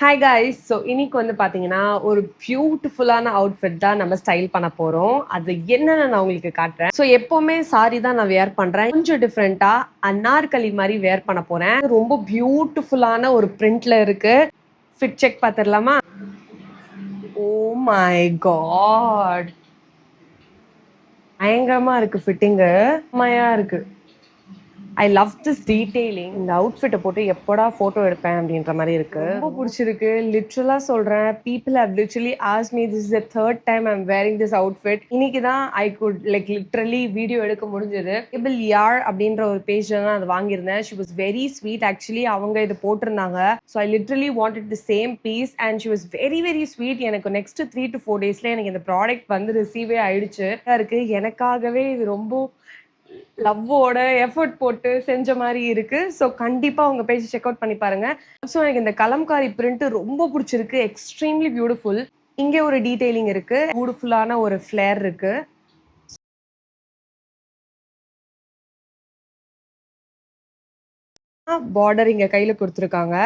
Hi guys. So இன்னைக்கு வந்து பார்த்தீங்கன்னா ஒரு பியூட்டிஃபுல்லான அவுட்ஃபிட் தான் நம்ம ஸ்டைல் பண்ண போகிறோம். அது என்னன்னு நான் உங்களுக்கு காட்டுறேன். ஸோ எப்போவுமே சாரி தான் நான் வேர் பண்ணுறேன். கொஞ்சம் டிஃப்ரெண்ட்டாக அன்னார்கலி மாதிரி வேர் பண்ண போகிறேன். ரொம்ப பியூட்டிஃபுல்லான ஒரு பிரிண்ட்ல இருக்கு. ஃபிட் செக் பார்த்துடலாமா? ஓ மை காட், பயங்கரமா இருக்கு ஃபிட்டிங்கு. செம்மையா இருக்கு. I love this detailing. இந்த அவுட்ஃபிட்டை போட்டு எப்போடா ஃபோட்டோ எடுப்பேன் அப்படின்ற மாதிரி இருக்கு. ரொம்ப பிடிச்சிருக்கு. லிட்ரலாக சொல்கிறேன், people have literally ask me, this is the third time I'm wearing this outfit. இன்னைக்கு தான் I could like literally video எடுக்க முடிஞ்சது. ஏபிள் யார் அப்படின்ற ஒரு பேஜில் தான் அதை வாங்கியிருந்தேன். She was very sweet. Actually அவங்க இது போட்டிருந்தாங்க. So I literally wanted the same piece and she was very very sweet. எனக்கு நெக்ஸ்ட் 3 to 4 daysல எனக்கு இந்த ப்ராடக்ட் வந்து ரிசீவே ஆயிடுச்சு. இருக்கு எனக்காகவே இது ரொம்ப லவ்வோட எஃபர்ட் போட்டு செஞ்ச மாதிரி இருக்கு. ஸோ கண்டிப்பா உங்க பேஜ் செக் அவுட் பண்ணி பாருங்க. ஸோ எனக்கு இந்த கலம்காரி பிரிண்ட் ரொம்ப பிடிச்சிருக்கு. Extremely beautiful. இங்கே ஒரு டீடைலிங் இருக்கு. பியூட்டிஃபுல்லான ஒரு ஃபிளேர் இருக்கு. பார்டர் இங்க கையில கொடுத்துருக்காங்க.